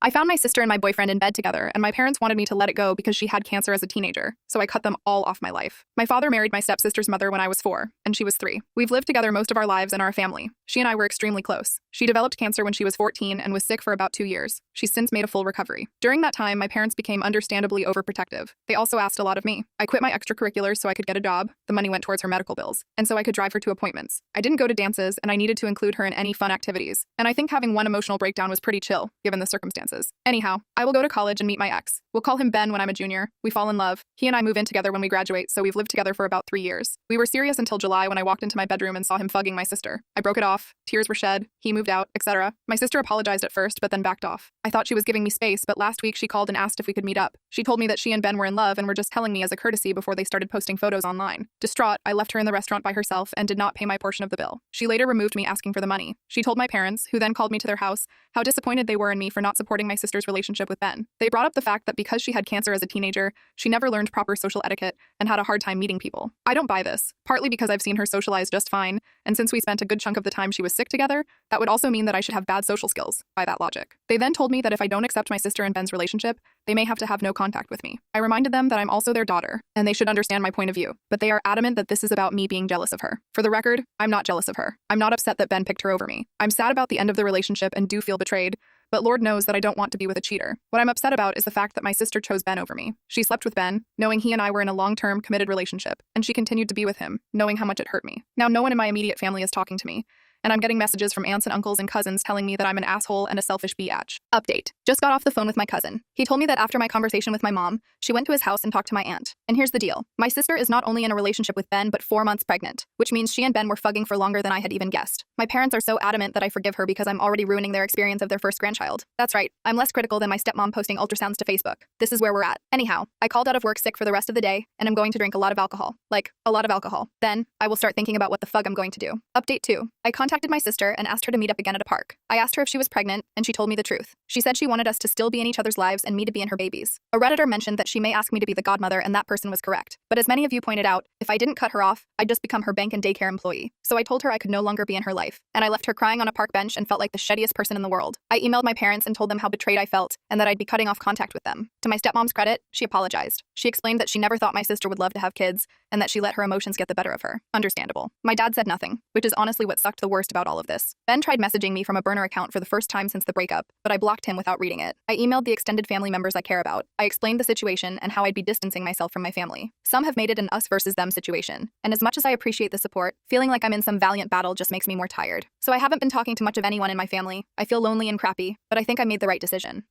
I found my sister and my boyfriend in bed together, and my parents wanted me to let it go because she had cancer as a teenager, so I cut them all off my life. My father married my stepsister's mother when I was 4, and she was 3. We've lived together most of our lives and are a family. She and I were extremely close. She developed cancer when she was 14 and was sick for about 2 years. She's since made a full recovery. During that time, my parents became understandably overprotective. They also asked a lot of me. I quit my extracurriculars so I could get a job. The money went towards her medical bills, and so I could drive her to appointments. I didn't go to dances, and I needed to include her in any fun activities. And I think having one emotional breakdown was pretty chill, given the circumstances. Anyhow, I will go to college and meet my ex. We'll call him Ben when I'm a junior. We fall in love. He and I move in together when we graduate, so we've lived together for about 3 years. We were serious until July when I walked into my bedroom and saw him fugging my sister. I broke it off. Tears were shed. He moved out, etc. My sister apologized at first, but then backed off. I thought she was giving me space, but last week she called and asked if we could meet up. She told me that she and Ben were in love and were just telling me as a courtesy before they started posting photos online. Distraught, I left her in the restaurant by herself and did not pay my portion of the bill. She later removed me asking for the money. She told my parents, who then called me to their house, how disappointed they were in me for not supporting my sister's relationship with Ben. They brought up the fact that because she had cancer as a teenager, she never learned proper social etiquette and had a hard time meeting people. I don't buy this, partly because I've seen her socialize just fine, and since we spent a good chunk of the time she was sick together, that would also mean that I should have bad social skills, by that logic. They then told me that if I don't accept my sister and Ben's relationship, they may have to have no contact with me. I reminded them that I'm also their daughter, and they should understand my point of view, but they are adamant that this is about me being jealous of her. For the record, I'm not jealous of her. I'm not upset that Ben picked her over me. I'm sad about the end of the relationship and do feel betrayed, but Lord knows that I don't want to be with a cheater. What I'm upset about is the fact that my sister chose Ben over me. She slept with Ben, knowing he and I were in a long-term, committed relationship, and she continued to be with him, knowing how much it hurt me. Now no one in my immediate family is talking to me, and I'm getting messages from aunts and uncles and cousins telling me that I'm an asshole and a selfish biatch. Update. Just got off the phone with my cousin. He told me that after my conversation with my mom, she went to his house and talked to my aunt. And here's the deal. My sister is not only in a relationship with Ben, but 4 months pregnant, which means she and Ben were fugging for longer than I had even guessed. My parents are so adamant that I forgive her because I'm already ruining their experience of their first grandchild. That's right. I'm less critical than my stepmom posting ultrasounds to Facebook. This is where we're at. Anyhow, I called out of work sick for the rest of the day, and I'm going to drink a lot of alcohol. Like, a lot of alcohol. Then, I will start thinking about what the fuck I'm going to do. Update 2. I contacted my sister and asked her to meet up again at a park. I asked her if she was pregnant, and she told me the truth. She said she wanted us to still be in each other's lives and me to be in her babies. A Redditor mentioned that she may ask me to be the godmother, and that person was correct. But as many of you pointed out, if I didn't cut her off, I'd just become her bank and daycare employee. So I told her I could no longer be in her life, and I left her crying on a park bench and felt like the shittiest person in the world. I emailed my parents and told them how betrayed I felt and that I'd be cutting off contact with them. To my stepmom's credit, she apologized. She explained that she never thought my sister would love to have kids and that she let her emotions get the better of her. Understandable. My dad said nothing, which is honestly what sucked the worst about all of this. Ben tried messaging me from a burner account for the first time since the breakup, but I blocked him without reading it. I emailed the extended family members I care about. I explained the situation and how I'd be distancing myself from my family. Some have made it an us versus them situation, and as much as I appreciate the support, feeling like I'm in some valiant battle just makes me more tired. So I haven't been talking to much of anyone in my family. I feel lonely and crappy, but I think I made the right decision.